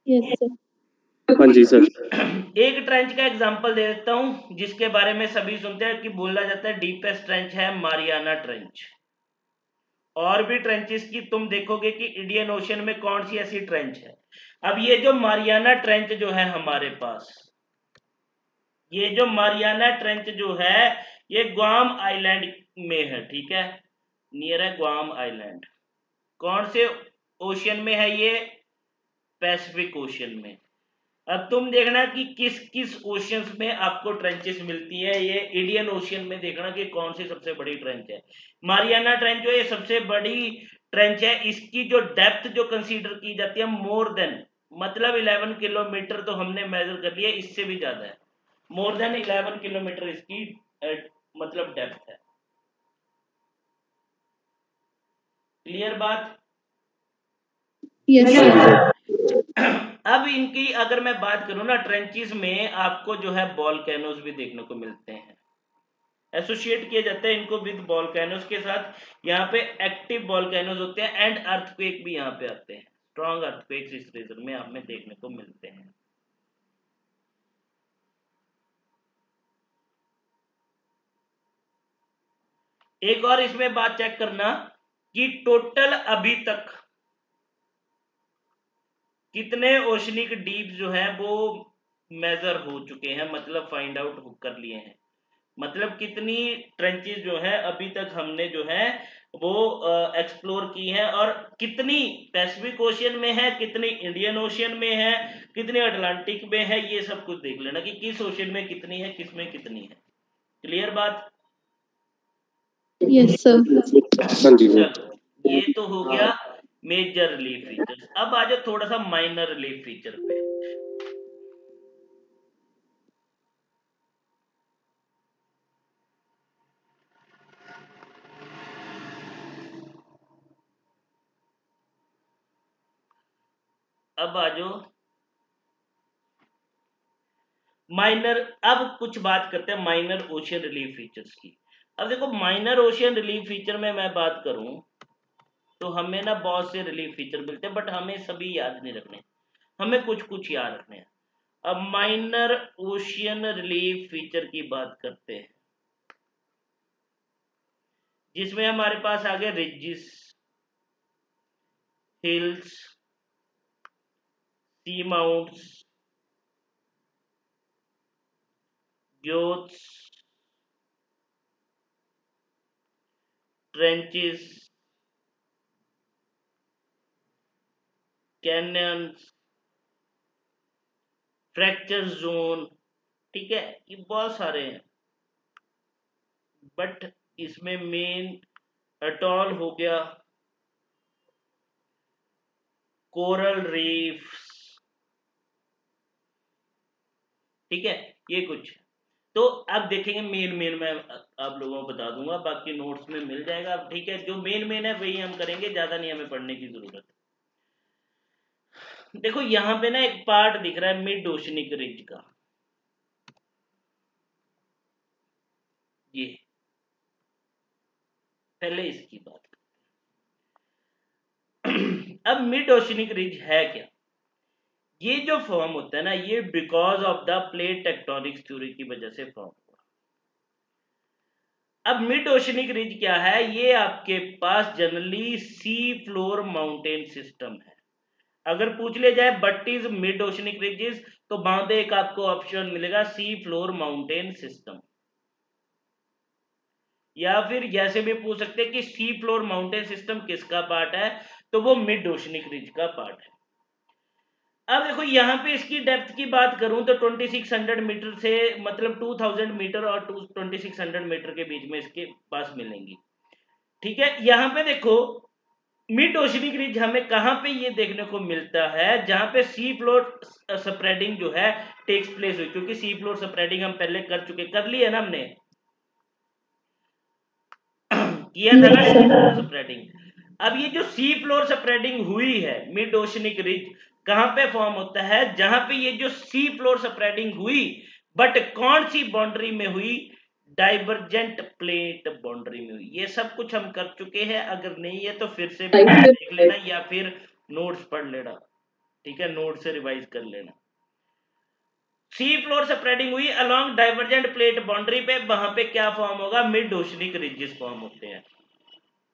Yes, sir. हाँ जी सर। एक ट्रेंच का एग्जांपल दे देता हूं जिसके बारे में सभी सुनते हैं कि बोला जाता है डीपेस्ट ट्रेंच है मारियाना ट्रेंच। और भी ट्रेंचेस की तुम देखोगे कि इंडियन ओशन में कौन सी ऐसी ट्रेंच है। अब ये जो मारियाना ट्रेंच जो है हमारे पास, ये जो मारियाना ट्रेंच जो है ये ग्वाम आइलैंड में है, ठीक है, नियर है ग्वाम आइलैंड। कौन से ओशियन में है ये, पैसिफिक ओशियन में। अब तुम देखना कि किस किस ओशियंस में आपको ट्रेंचेस मिलती है, ये इंडियन ओशियन में देखना कि कौन सी सबसे बड़ी ट्रेंच है। मारियाना ट्रेंच जो है सबसे बड़ी ट्रेंच है, इसकी जो डेप्थ जो कंसीडर की जाती है मोर देन, मतलब 11 किलोमीटर तो हमने मेजर कर लिया, इससे भी ज्यादा है, मोर देन 11 किलोमीटर इसकी मतलब डेप्थ है। क्लियर बात? Yes, हाँ जी sir. सर। अब इनकी अगर मैं बात करूं ना, ट्रेंचेस में आपको जो है वॉल्केनोज भी देखने को मिलते हैं, एसोसिएट किया जाता है इनको विद वॉल्केनोज के साथ। यहाँ पे एक्टिव वॉल्केनोज होते हैं एंड अर्थक्वेक भी यहाँ पे आते हैं, स्ट्रॉन्ग अर्थक्वेक्स इस रीजन में हमें देखने को मिलते हैं। एक और इसमें बात चेक करना कि टोटल अभी तक कितने ओशनिक डीप जो है वो मेजर हो चुके हैं, मतलब फाइंड आउट कर लिए हैं, मतलब कितनी ट्रेंचेस जो है अभी तक हमने जो है वो एक्सप्लोर की है, और कितनी पैसिफिक ओशियन में है, कितनी इंडियन ओशियन में है, कितनी अटलांटिक में है, ये सब कुछ देख लेना कि किस ओशियन में कितनी है, किस में कितनी है। क्लियर बात? Yes, sir. हाँ जी सर। चलो, ये तो हो गया मेजर रिलीफ फीचर्स। अब आ जाओ थोड़ा सा माइनर रिलीफ फीचर पे। अब आ जाओ माइनर। अब कुछ बात करते हैं माइनर ओशियन रिलीफ फीचर्स की। अब देखो माइनर ओशियन रिलीफ फीचर में मैं बात करूं तो हमें ना बहुत से रिलीफ फीचर मिलते हैं, बट हमें सभी याद नहीं रखने, हमें कुछ कुछ याद रखने हैं। अब माइनर ओशियन रिलीफ फीचर की बात करते हैं, जिसमें हमारे पास आ गए ridges, hills, seamounts, guyots, trenches, canyons, fracture zone. ठीक है, ये बहुत सारे हैं, बट इसमें मेन अटॉल हो गया, कोरल रीफ्स। ठीक है, ये कुछ। तो अब देखेंगे मेन मेन मैं आप लोगों को बता दूंगा, बाकी नोट्स में मिल जाएगा। ठीक है, जो मेन मेन है वही हम करेंगे, ज्यादा नहीं हमें पढ़ने की जरूरत। देखो यहाँ पे ना एक पार्ट दिख रहा है मिड ओशनिक रिज का, ये पहले इसकी बात। अब मिड ओशनिक रिज है क्या? ये जो फॉर्म होता है ना, ये because of the plate tectonics theory की वजह से फॉर्म हुआ। अब मिड ओशनिक रिज क्या है? ये आपके पास generally sea floor mountain system है। अगर पूछ ले जाए but is mid oceanic ridges, तो वहां पे एक आपको ऑप्शन मिलेगा सी फ्लोर माउंटेन सिस्टम, या फिर जैसे भी पूछ सकते हैं कि सी फ्लोर माउंटेन सिस्टम किसका पार्ट है, तो वो मिड ओशनिक रिज का पार्ट है। अब देखो यहाँ पे इसकी डेप्थ की बात करूं तो 2600 मीटर से मतलब 2000 मीटर और 2600 मीटर के बीच में इसके पास मिलेंगी। ठीक है, यहाँ पे देखो मिड ओशनिक रिज हमें कहां पे ये देखने को मिलता है, जहां पे सी फ्लोर स्प्रेडिंग जो है टेक्स प्लेस हुई, क्योंकि सी फ्लोर स्प्रेडिंग हम पहले कर ली है ना हमने, किया था ना सी फ्लोर स्प्रेडिंग। अब ये जो सी फ्लोर स्प्रेडिंग हुई है मिड ओशनिक रिज कहां पे फॉर्म होता है? जहां पे ये जो सी फ्लोर स्प्रेडिंग हुई, बट कौन सी बाउंड्री में हुई? डाइवर्जेंट प्लेट बाउंड्री में हुई। ये सब कुछ हम कर चुके हैं, अगर नहीं है तो फिर से देख लेना या फिर नोट्स पढ़ लेना। ठीक है, नोट से रिवाइज कर लेना। सी फ्लोर स्प्रेडिंग हुई अलोंग डाइवर्जेंट प्लेट बाउंड्री पे, वहां पे क्या फॉर्म होगा? मिड ओशनिक रिजेस फॉर्म होते हैं।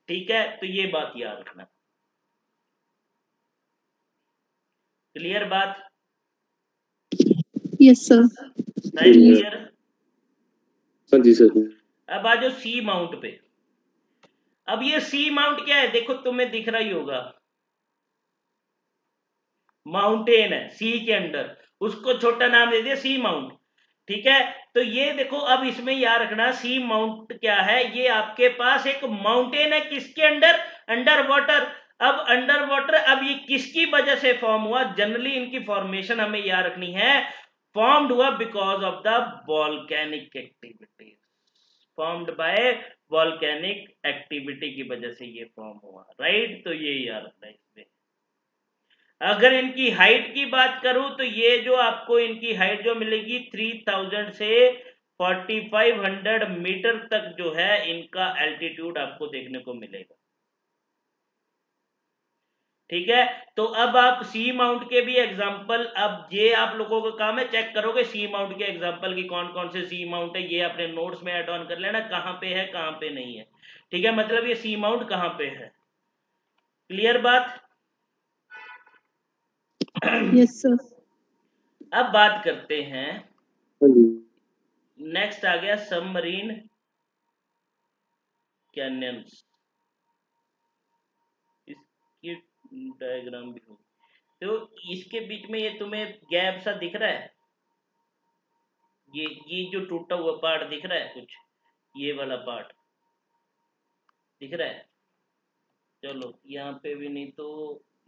ठीक है, तो ये बात याद रखना। क्लियर बात? Yes sir. Right, clear. हाँ जी सर। अब आ जाओ सी माउंट पे। अब ये सी माउंट क्या है? देखो तुम्हें दिख रहा ही होगा, माउंटेन है सी के अंदर, उसको छोटा नाम दे दिया सी माउंट। ठीक है, तो ये देखो अब इसमें याद रखना सी माउंट क्या है? ये आपके पास एक माउंटेन है, किसके अंडर? Under water. अब अंडर वाटर, अब ये किसकी वजह से फॉर्म हुआ? जनरली इनकी फॉर्मेशन हमें याद रखनी है, फॉर्म्ड हुआ because of the volcanic activity, formed by volcanic activity की वजह से ये फॉर्म हुआ। राइट, तो ये याद रखना है इसमें। अगर इनकी हाइट की बात करूं तो ये जो आपको इनकी हाइट जो मिलेगी 3000 से 4500 मीटर तक जो है इनका एल्टीट्यूड आपको देखने को मिलेगा। ठीक है, तो अब आप सी माउंट के भी एग्जांपल, अब ये आप लोगों का काम है चेक करोगे सी माउंट के एग्जांपल की कौन कौन से सी माउंट है, ये अपने नोट्स में ऐड ऑन कर लेना, कहां पे है कहां पे नहीं है। ठीक है, मतलब ये सी माउंट कहां पे है। क्लियर बात? Yes sir. अब बात करते हैं, हाँ जी। नेक्स्ट आ गया सबमरीन कैनियंस। इसकी डायग्राम भी हो, तो इसके बीच में ये तुम्हें गैप सा दिख रहा है, ये जो टूटा हुआ पार्ट दिख रहा है कुछ, ये वाला पार्ट दिख रहा है? चलो यहाँ पे भी नहीं तो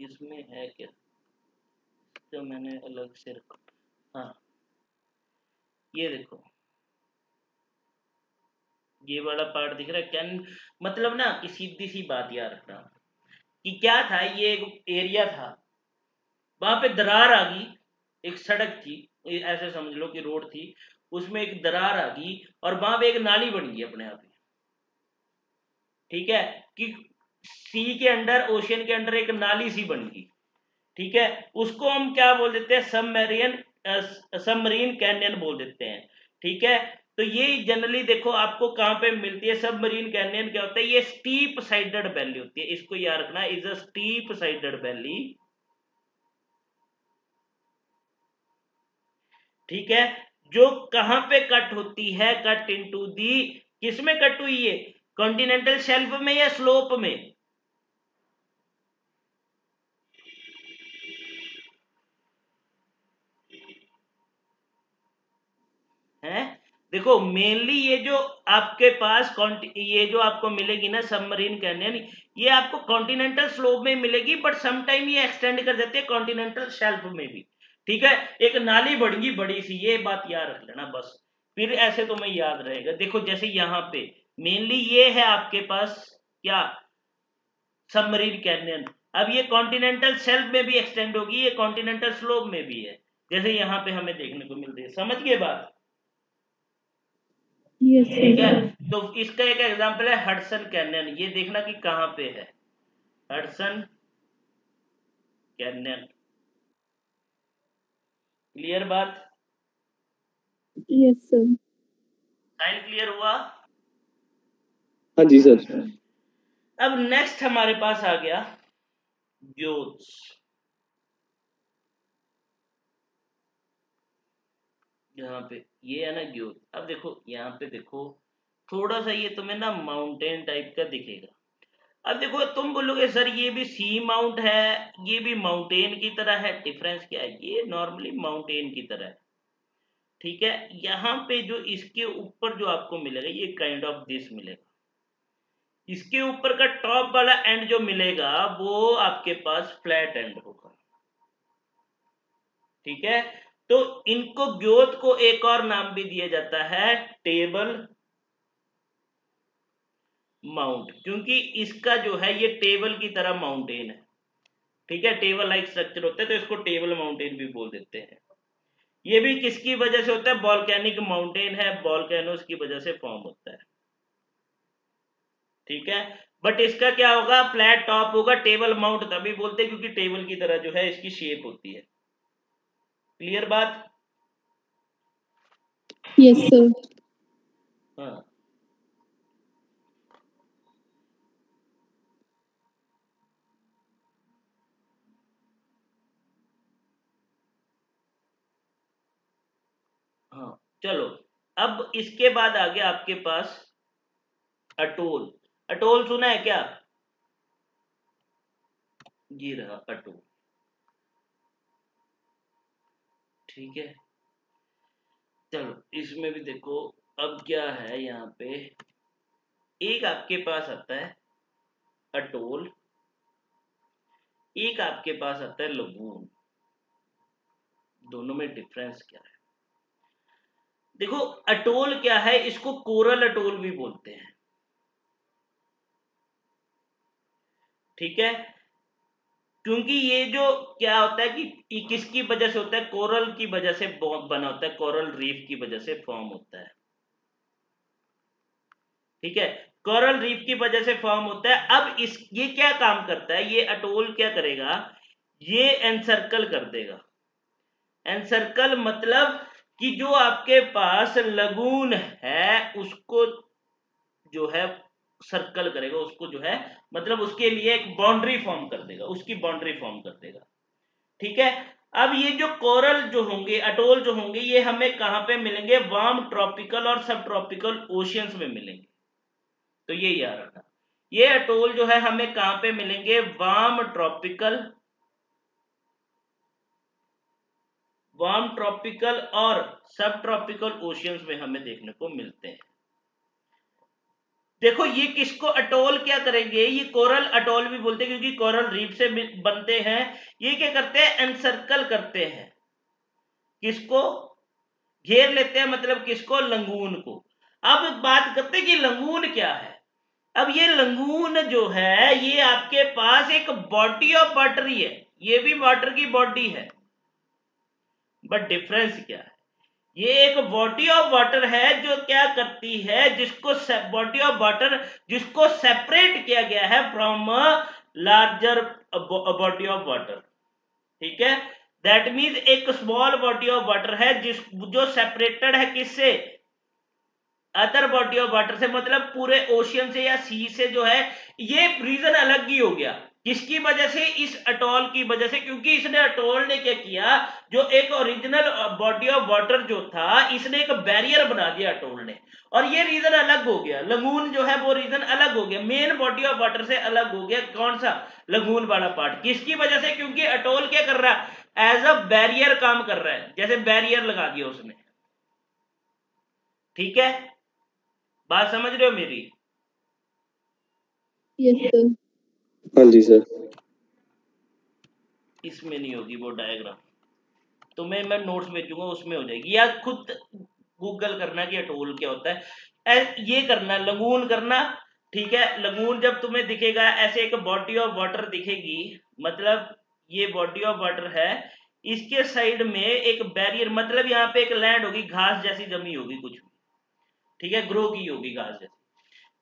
इसमें है क्या, तो मैंने अलग से रखा। हाँ, ये देखो ये वाला पार्ट दिख रहा है क्या? मतलब ना कि सीधी सी बात याद रखना कि क्या था, ये एक एरिया था वहां पे दरार आ गई, एक सड़क थी, ऐसे समझ लो कि रोड थी, उसमें एक दरार आ गई और वहां पे एक नाली बन गई अपने आप ही। ठीक है, कि सी के अंडर, ओशियन के अंडर एक नाली सी बन गई। ठीक है, उसको हम क्या बोल देते हैं, सबमरीन कैनियन बोल देते हैं। ठीक है, तो ये जनरली देखो आपको कहां पे मिलती है सबमरीन कैनियन, क्या होता है, ये स्टीप साइडेड वैली होती है, इसको याद रखना, is a steep sided valley. ठीक है, जो कहां पे कट होती है, कट इनटू दी, किसमें कट हुई है, कॉन्टिनेंटल शेल्फ में या स्लोप में, है। देखो मेनली ये जो आपके पास ये जो आपको मिलेगी ना सबमरीन कैनियन, ये आपको कॉन्टिनेंटल स्लोप में मिलेगी, बट सम टाइम ये एक्सटेंड कर देते हैं कॉन्टिनेंटल शेल्फ में भी। ठीक है, एक नाली बढ़गी बड़ी सी, ये बात याद रख लेना बस, फिर ऐसे तो मैं याद रहेगा। देखो जैसे यहाँ पे मेनली ये है आपके पास क्या, सबमरीन कैनियन, अब ये कॉन्टिनेंटल शेल्फ में भी एक्सटेंड होगी, ये कॉन्टिनेंटल स्लोप में भी है, जैसे यहाँ पे हमें देखने को मिलती है। समझ गए बात? Yes, ठीक है, sir. तो इसका एक एग्जांपल है हडसन कैनियन, ये देखना कि कहां पे है हडसन कैनियन। क्लियर बात? Yes, sir. साइन क्लियर हुआ? हाँ जी सर। अब नेक्स्ट हमारे पास आ गया ग्योत्स। यहाँ पे ये है ना ग्योत। अब देखो यहाँ पे देखो, थोड़ा सा ये तुम्हें ना माउंटेन टाइप का दिखेगा। अब देखो तुम बोलोगे सर ये भी सी माउंट है, ये भी माउंटेन की तरह है, डिफरेंस क्या है, ये नॉर्मली माउंटेन की तरह है। ठीक है, यहाँ पे जो इसके ऊपर जो आपको मिलेगा ये काइंड ऑफ दिस मिलेगा, इसके ऊपर का टॉप वाला एंड जो मिलेगा वो आपके पास फ्लैट एंड होगा। ठीक है, तो इनको ग्योत को एक और नाम भी दिया जाता है टेबल माउंट, क्योंकि इसका जो है ये टेबल की तरह माउंटेन है। ठीक है, टेबल लाइक स्ट्रक्चर होता है तो इसको टेबल माउंटेन भी बोल देते हैं। ये भी किसकी वजह से होता है, वॉल्केनिक माउंटेन है, वॉल्केनोस की वजह से फॉर्म होता है। ठीक है, बट इसका क्या होगा, फ्लैट टॉप होगा, टेबल माउंट तभी बोलते हैं क्योंकि टेबल की तरह जो है इसकी शेप होती है। क्लियर बात? Yes, sir. हाँ, हाँ, चलो अब इसके बाद आ गया आपके पास अटोल। अटोल सुना है क्या? ये रहा अटोल। ठीक है, चलो इसमें भी देखो अब क्या है, यहाँ पे एक आपके पास आता है अटोल, एक आपके पास आता है लगून। दोनों में डिफरेंस क्या है? देखो अटोल क्या है, इसको कोरल अटोल भी बोलते हैं। ठीक है, क्योंकि ये जो क्या होता है कि किसकी वजह से होता है, कोरल की वजह से बना होता है, कोरल रीफ की वजह से फॉर्म होता है। ठीक है, कोरल रीफ की वजह से फॉर्म होता है। अब इस ये क्या काम करता है, ये अटोल क्या करेगा, ये एनसर्कल कर देगा। एनसर्कल मतलब कि जो आपके पास लगून है उसको जो है सर्कल करेगा, उसको जो है मतलब उसके लिए एक बाउंड्री फॉर्म कर देगा, उसकी बाउंड्री फॉर्म कर देगा। ठीक है, अब ये जो कोरल जो होंगे, अटोल जो होंगे, ये हमें कहां पे मिलेंगे, वार्म ट्रॉपिकल और सब ट्रॉपिकल ओशियंस में मिलेंगे। तो ये याद रखना, ये अटोल जो है हमें कहां पे मिलेंगे, वार्म ट्रॉपिकल और सब ट्रॉपिकल ओशियंस में हमें देखने को मिलते हैं। देखो ये किसको अटोल क्या करेंगे, ये कोरल अटोल भी बोलते हैं क्योंकि कोरल रीफ से बनते हैं। ये क्या करते हैं, एनसर्कल करते हैं, किसको घेर लेते हैं, मतलब किसको, लंगून को। अब बात करते हैं कि लंगून क्या है। अब ये लंगून जो है ये आपके पास एक बॉडी ऑफ वाटर ही है, ये भी वाटर की बॉडी है, बट डिफरेंस क्या है, ये एक बॉडी ऑफ वाटर है जो क्या करती है, जिसको बॉडी ऑफ वाटर जिसको सेपरेट किया गया है from larger body of water, ठीक है। दैट मीन्स एक स्मॉल बॉडी ऑफ वाटर है जो सेपरेटेड है किससे, अदर बॉडी ऑफ वाटर से, मतलब पूरे ओशियन से या सी से जो है। ये रीजन अलग ही हो गया, किसकी वजह से, इस अटोल की वजह से, क्योंकि इसने अटोल ने क्या किया, जो एक ओरिजिनल बॉडी ऑफ वाटर जो था, इसने एक बैरियर बना दिया अटोल ने, और ये रीजन अलग हो गया। लगून जो है वो रीजन अलग हो गया, मेन बॉडी ऑफ वाटर से अलग हो गया। कौन सा, लगून वाला पार्ट, किसकी वजह से, क्योंकि अटोल क्या कर रहा है, एज अ बैरियर काम कर रहा है, जैसे बैरियर लगा दिया उसने, ठीक है। बात समझ रहे हो मेरी? Yes, sir. हाँ जी सर। इसमें नहीं होगी वो डायग्राम, तुम्हें मैं नोट्स भेजूंगा उसमें हो जाएगी, या खुद गूगल करना कि अटोल क्या होता है। ये करना, लगून करना, ठीक है। लगून जब तुम्हें दिखेगा ऐसे एक बॉडी ऑफ वाटर दिखेगी, मतलब ये बॉडी ऑफ वाटर है, इसके साइड में एक बैरियर, मतलब यहाँ पे एक लैंड होगी, घास जैसी जमी होगी कुछ, ठीक है, ग्रो की होगी घास जैसी,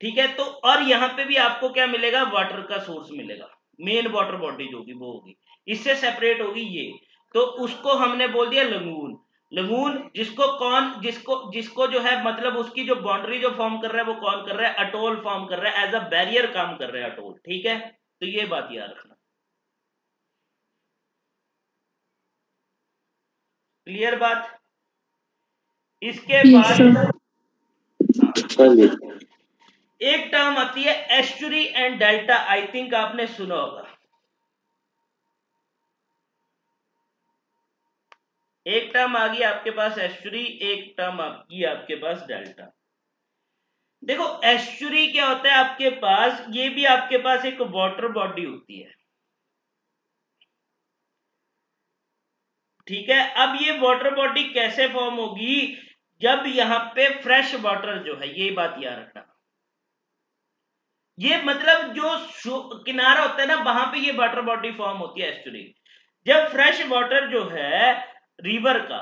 ठीक है। तो और यहाँ पे भी आपको क्या मिलेगा, वाटर का सोर्स मिलेगा, मेन वाटर बॉडी जो होगी वो होगी, इससे सेपरेट होगी ये, तो उसको हमने बोल दिया लगून। लगून जिसको जो है, मतलब उसकी जो बाउंड्री जो फॉर्म कर रहा है वो कौन कर रहा है, अटोल फॉर्म कर रहा है, एज अ बैरियर काम कर रहा है अटोल, ठीक है। तो ये बात याद रखना, क्लियर बात। इसके Yes, बाद sir. हाँ जी। एक टर्म आती है estuary and delta, I think आपने सुना होगा। एक टर्म आ गई आपके पास एस्चुरी, एक टर्म आपकी आपके पास डेल्टा। देखो एस्चुरी क्या होता है आपके पास, ये भी आपके पास एक वाटर बॉडी होती है, ठीक है। अब ये वाटर बॉडी कैसे फॉर्म होगी, जब यहां पे फ्रेश वाटर जो है, ये बात याद रखना, ये मतलब जो किनारा होता है ना, वहां पे ये वाटर बॉडी फॉर्म होती है एस्चुरी। जब फ्रेश वाटर जो है रिवर का,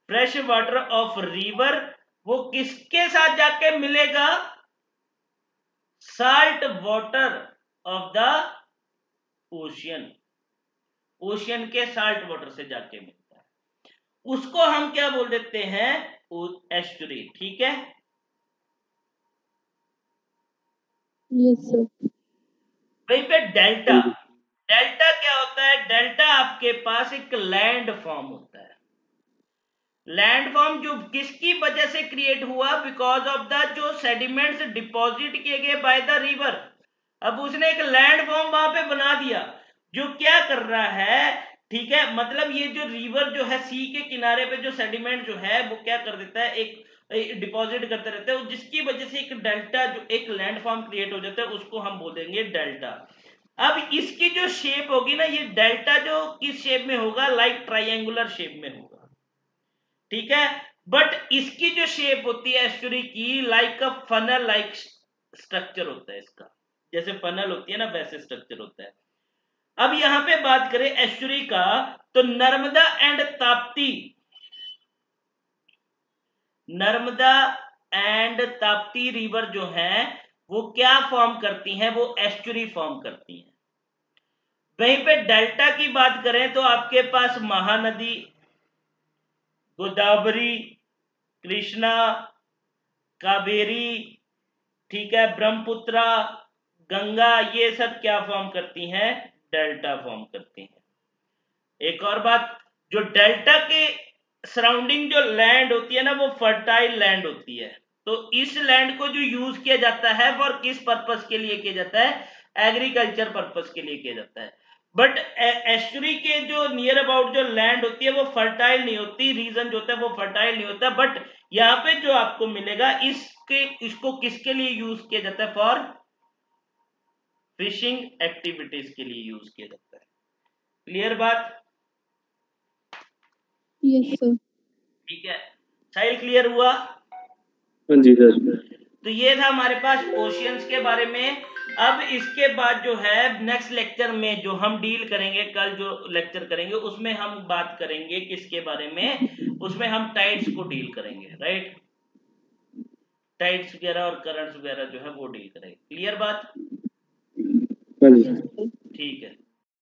फ्रेश वाटर ऑफ रिवर, वो किसके साथ जाके मिलेगा, salt water of the ocean, ocean के साल्ट वाटर से जाके मिलता है, उसको हम क्या बोल देते हैं, एस्चुरी, ठीक है। Yes, sir. वहीं पे डेल्टा, हाँ जी। डेल्टा क्या होता है, डेल्टा आपके पास एक लैंड फॉर्म होता है। लैंड फॉर्म जो किसकी वजह से क्रिएट हुआ, बिकॉज ऑफ द जो सेडिमेंट्स डिपॉजिट किए गए बाय द रिवर। अब उसने एक लैंड फॉर्म वहां पे बना दिया, जो क्या कर रहा है, ठीक है, मतलब ये जो रिवर जो है, सी के किनारे पे जो सेडिमेंट जो है वो क्या कर देता है, एक डिपॉजिट करते रहते हैं, जिसकी वजह से एक डेल्टा, जो एक लैंड फॉर्म क्रिएट हो जाता है, उसको हम बोलेंगे डेल्टा। अब इसकी जो शेप होगी ना, ये डेल्टा जो किस शेप में होगा, लाइक ट्राइंगुलर शेप में होगा, ठीक है। बट इसकी जो शेप होती है एस्चुरी की, like a funnel like structure होता है इसका, जैसे फनल होती है ना वैसे स्ट्रक्चर होता है। अब यहां पे बात करें एस्चुरी का, तो Narmada and Tapti, Narmada and Tapti river जो है वो क्या फॉर्म करती हैं, वो एस्चुरी फॉर्म करती हैं। वहीं पे डेल्टा की बात करें तो आपके पास महानदी, गोदावरी, कृष्णा, कावेरी, ठीक है, ब्रह्मपुत्रा, गंगा, ये सब क्या फॉर्म करती हैं, डेल्टा फॉर्म करती हैं। एक और बात, जो डेल्टा के सराउंडिंग जो लैंड होती है ना, वो फर्टाइल लैंड होती है। तो इस लैंड को जो यूज किया जाता है वो किस पर्पस के लिए किया जाता है, एग्रीकल्चर पर्पस के लिए किया जाता है। बट एस्चुरी के जो नियर अबाउट जो लैंड होती है वो फर्टाइल नहीं होती, रीजन जो होता है वो फर्टाइल नहीं होता। बट यहाँ पे जो आपको मिलेगा, इसको किसके लिए यूज किया जाता है, फॉर फिशिंग एक्टिविटीज के लिए यूज किया जाता है। क्लियर बात? Yes, sir. ठीक है, साहिल क्लियर हुआ? हाँ जी सर। तो ये था हमारे पास ओशियंस के बारे में। अब इसके बाद जो है नेक्स्ट लेक्चर में जो हम डील करेंगे, कल जो लेक्चर करेंगे उसमें हम बात करेंगे किसके बारे में, उसमें हम टाइड्स को डील करेंगे, राइट। टाइड्स वगैरह और करंट्स वगैरह जो है वो डील करेंगे। क्लियर बात? हाँ जी। Yes, sir. ठीक है।